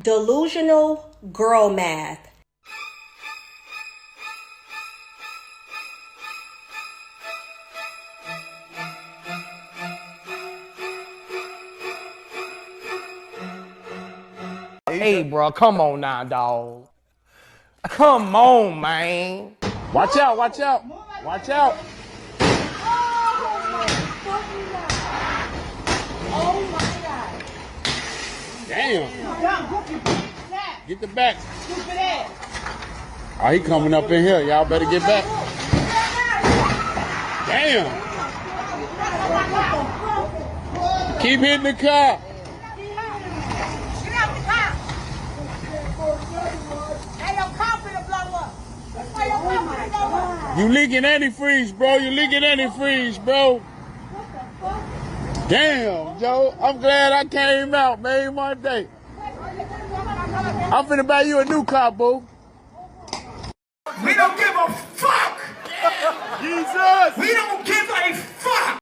Delusional girl math. Hey, bro, come on now, dog. Come on, man. Watch out, watch out, watch out. Oh my God. Damn. Get the back. Oh, he coming up in here. Y'all better get back. Damn. Keep hitting the car. You leaking antifreeze, bro. You leaking antifreeze, bro. Damn, Joe. I'm glad I came out, man, one day. I'm finna buy you a new car, boo. We don't give a fuck! Jesus! We don't give a fuck!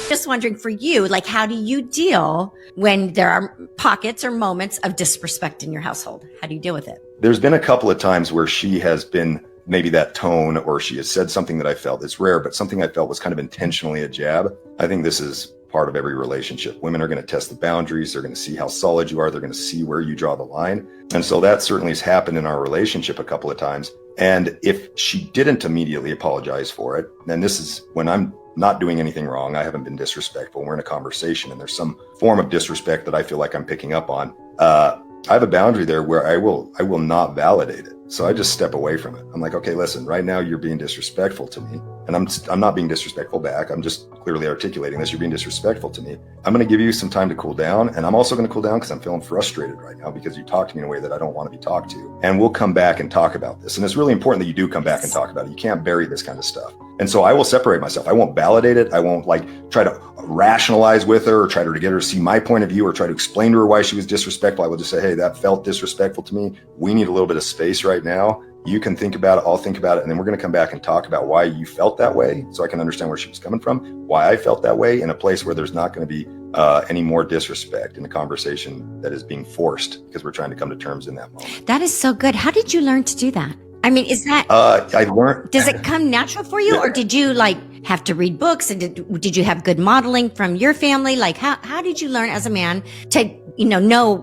Just wondering for you, like, how do you deal when there are pockets or moments of disrespect in your household? How do you deal with it? There's been a couple of times where she has been maybe that tone, or she has said something that I felt, it's rare, but something I felt was kind of intentionally a jab. I think this is part of every relationship. Women are going to test the boundaries. They're going to see how solid you are. They're going to see where you draw the line. And so that certainly has happened in our relationship a couple of times. And if she didn't immediately apologize for it, then this is when I'm not doing anything wrong. I haven't been disrespectful. We're in a conversation and there's some form of disrespect that I feel like I'm picking up on. I have a boundary there where I will not validate it. So I just step away from it. I'm like, okay, listen, right now you're being disrespectful to me, and I'm not being disrespectful back. I'm just clearly articulating this. You're being disrespectful to me. I'm going to give you some time to cool down, and I'm also going to cool down because I'm feeling frustrated right now because you talk to me in a way that I don't want to be talked to. And we'll come back and talk about this. And it's really important that you do come back and talk about it. You can't bury this kind of stuff. And so I will separate myself. I won't validate it. I won't try to rationalize with her or try to get her to see my point of view or try to explain to her why she was disrespectful. I will just say, hey, that felt disrespectful to me. We need a little bit of space right now. You can think about it. I'll think about it. And then we're going to come back and talk about why you felt that way so I can understand where she was coming from, why I felt that way, in a place where there's not going to be any more disrespect in a conversation that is being forced because we're trying to come to terms in that moment. That is so good. How did you learn to do that? I mean, is that, I learned. does it come natural for you, or did you have to read books, and did you have good modeling from your family? Like, how did you learn as a man to, know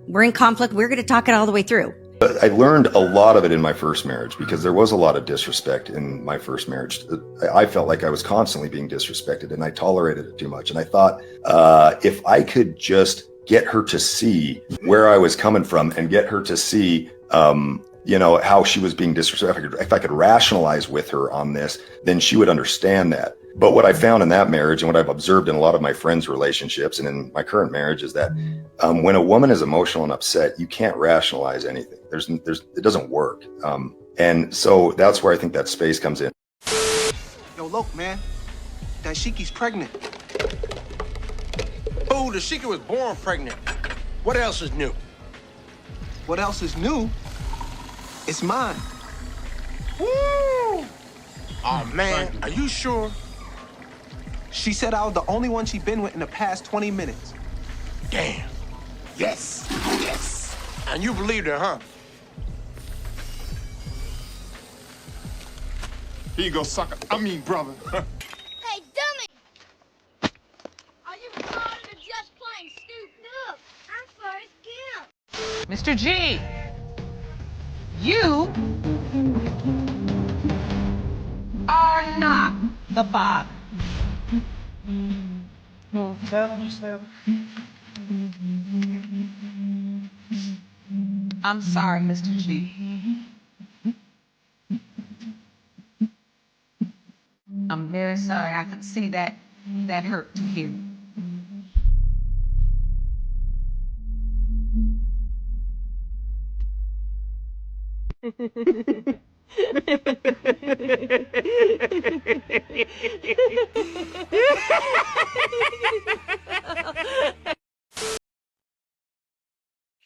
we're in conflict, we're going to talk it all the way through? I learned a lot of it in my first marriage because there was a lot of disrespect in my first marriage. I felt like I was constantly being disrespected and I tolerated it too much. And I thought, if I could just get her to see where I was coming from and get her to see, how she was being disrespected, if I could rationalize with her on this, then she would understand that. But what I found in that marriage and what I've observed in a lot of my friends' relationships and in my current marriage is that when a woman is emotional and upset, you can't rationalize anything. It doesn't work. And so that's where I think that space comes in. Yo, look, man, that Shiki's pregnant. Oh, the Sheikah was born pregnant. What else is new? What else is new? It's mine. Woo! Oh, man, are you sure? She said I was the only one she'd been with in the past 20 minutes. Damn. Yes. Yes. And you believed her, huh? Here you go, sucker. I mean, brother. Hey, dummy! Are you tired of just playing stupid? Look, I'm first kill. Mr. G, you are not the father. I'm sorry, Mr. G. I'm very sorry. I can see that hurt to hear.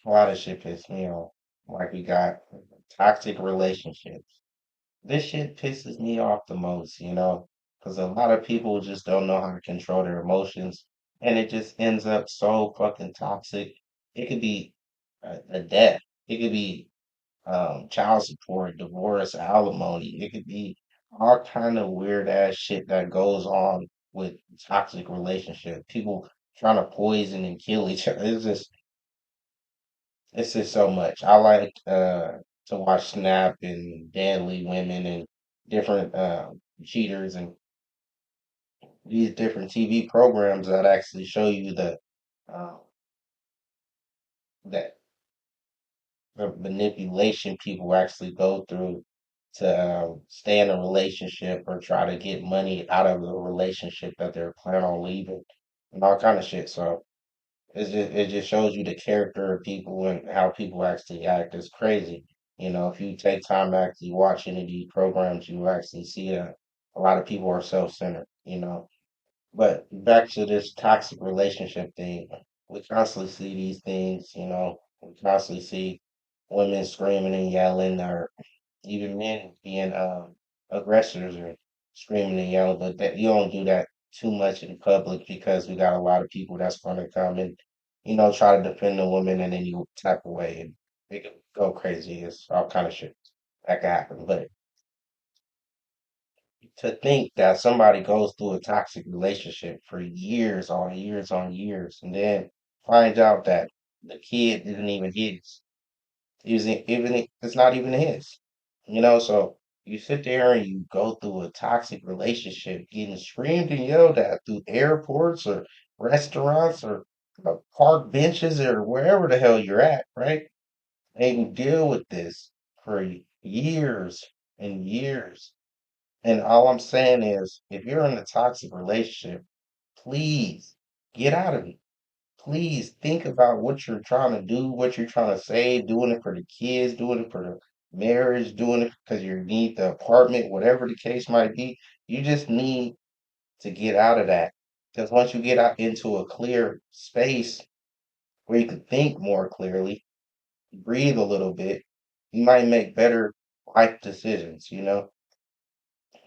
A lot of shit pisses me off. Like we got toxic relationships. This shit pisses me off the most, because a lot of people just don't know how to control their emotions, and it just ends up so fucking toxic. It could be a death. It could be child support, divorce, alimony. It could be all kind of weird ass shit that goes on with toxic relationship. People trying to poison and kill each other. It's just so much. I like to watch Snap and Deadly Women and different cheaters and these different TV programs that actually show you uh, that the manipulation people actually go through to stay in a relationship or try to get money out of the relationship that they're planning on leaving and all kind of shit. So it just shows you the character of people and how people actually act. It's crazy. If you take time to actually watch any of these programs, you will actually see that a lot of people are self-centered. But back to this toxic relationship thing, we constantly see these things. We constantly see women screaming and yelling, or even men being aggressors or screaming and yelling. But that you don't do that too much in public because we got a lot of people that's going to come and try to defend the woman, and then you tap away and it could go crazy. It's all kind of shit that can happen. But to think that somebody goes through a toxic relationship for years on years on years and then finds out that the kid isn't even his. It's not even his. So you sit there and you go through a toxic relationship, getting screamed and yelled at through airports or restaurants or park benches or wherever the hell you're at, right? And you deal with this for years and years. And all I'm saying is, if you're in a toxic relationship, please get out of it. Please think about what you're trying to do, what you're trying to say, doing it for the kids, doing it for the marriage, doing it because you need the apartment, whatever the case might be. You just need to get out of that. Because once you get out into a clear space where you can think more clearly, breathe a little bit, you might make better life decisions.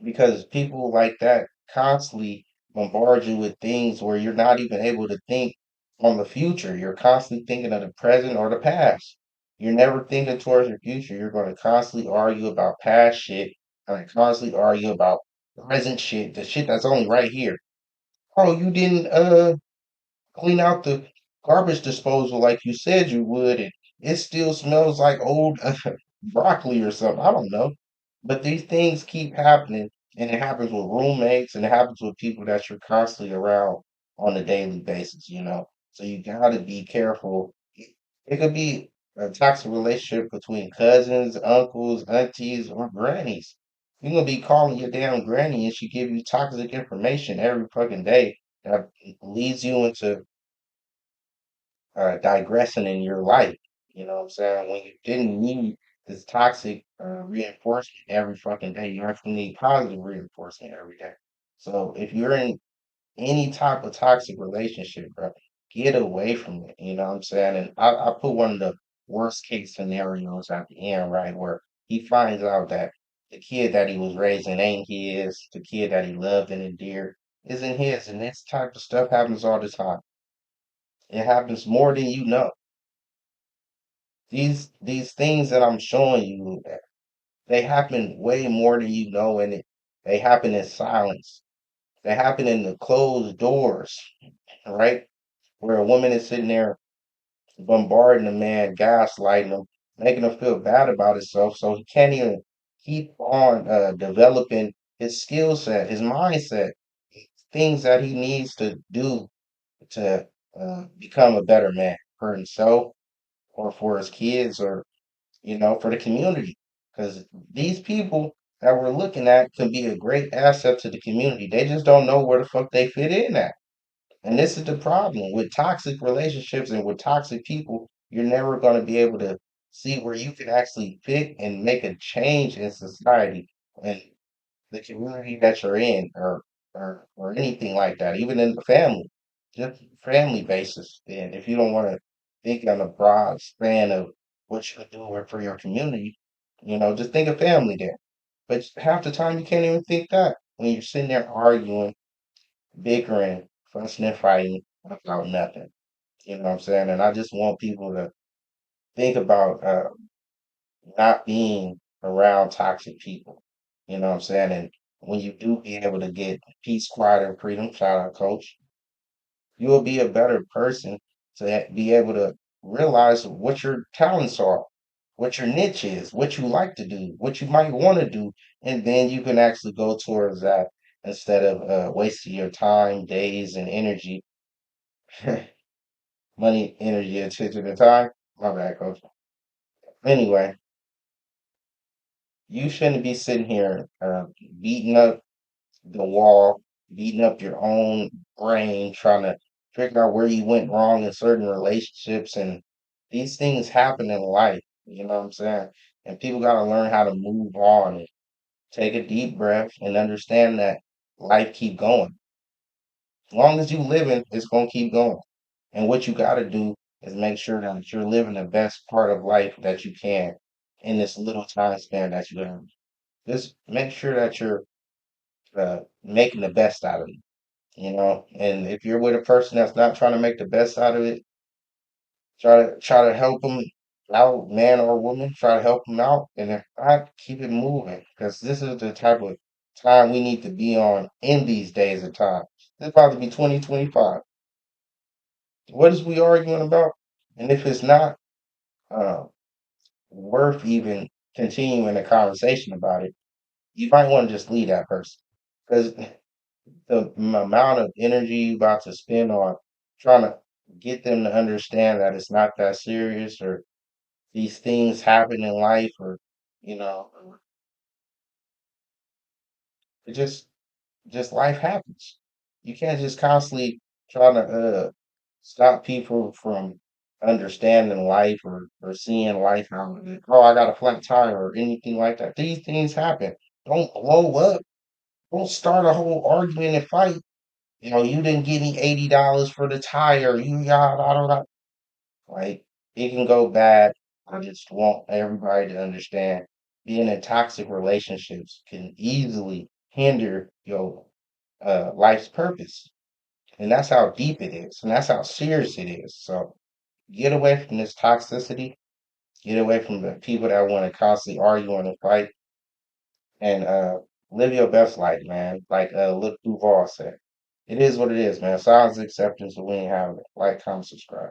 Because people like that constantly bombard you with things where you're not even able to think on the future. You're constantly thinking of the present or the past. You're never thinking towards the future. You're going to constantly argue about past shit and constantly argue about present shit, the shit that's only right here. Oh, you didn't clean out the garbage disposal like you said you would, and it still smells like old broccoli or something. I don't know. But these things keep happening, and it happens with roommates, and it happens with people that you're constantly around on a daily basis. So you gotta be careful. It could be a toxic relationship between cousins, uncles, aunties, or grannies. You're gonna be calling your damn granny, and she give you toxic information every fucking day that leads you into digressing in your life. You know what I'm saying? When you didn't need this toxic reinforcement every fucking day, you actually need positive reinforcement every day. So if you're in any type of toxic relationship, bro, get away from it. You know what I'm saying? And I put one of the worst case scenarios at the end, right, where he finds out that the kid that he was raising ain't his, the kid that he loved and endeared isn't his, and this type of stuff happens all the time. It happens more than you know. These things that I'm showing you, they happen way more than you know, and they happen in silence. They happen in the closed doors, right? Where a woman is sitting there bombarding a man, gaslighting him, making him feel bad about himself, so he can't even keep on developing his skill set, his mindset, things that he needs to do to become a better man for himself or for his kids or for the community. Because these people that we're looking at can be a great asset to the community. They just don't know where the fuck they fit in at. And this is the problem with toxic relationships and with toxic people. You're never going to be able to see where you can actually fit and make a change in society and the community that you're in, or anything like that, even in the family, just family basis. And if you don't want to think on a broad span of what you could do for your community, just think of family there. But half the time you can't even think that when you're sitting there arguing, bickering, fussing and fighting about nothing. You know what I'm saying? And I just want people to think about not being around toxic people. You know what I'm saying? And when you do be able to get peace, quiet, and freedom, shout out, coach, you will be a better person to be able to realize what your talents are, what your niche is, what you like to do, what you might want to do, and then you can actually go towards that instead of wasting your time, days, and energy, money, energy, attention, and time. My bad, coach. Anyway, you shouldn't be sitting here beating up the wall, beating up your own brain, trying to figure out where you went wrong in certain relationships. And these things happen in life, you know what I'm saying? And people got to learn how to move on and take a deep breath and understand that life keep going. As long as you living, it's gonna keep going. And what you got to do is make sure that you're living the best part of life that you can in this little time span that you have. Just make sure that you're making the best out of it, you know. And if you're with a person that's not trying to make the best out of it, try to help them out, man or woman. Try to help them out, and if not, keep it moving because this is the type of time we need to be on in these days of time. It's about to be 2025. What is we arguing about? And if it's not uh, worth even continuing a conversation about it, you might want to just leave that person because the amount of energy you about to spend on trying to get them to understand that it's not that serious or these things happen in life or you know it just life happens. You can't just constantly try to stop people from understanding life or seeing life how oh I got a flat tire or anything like that. These things happen. Don't blow up. Don't start a whole argument and fight. You know, you didn't give me $80 for the tire. You got I don't know. Like it can go bad. I just want everybody to understand being in toxic relationships can easily hinder your life's purpose. And that's how deep it is. And that's how serious it is. So get away from this toxicity. Get away from the people that want to constantly argue and fight and live your best life, man. Like Luke Duval said. It is what it is, man. Silence is acceptance, and we ain't having it. Like, comment, subscribe.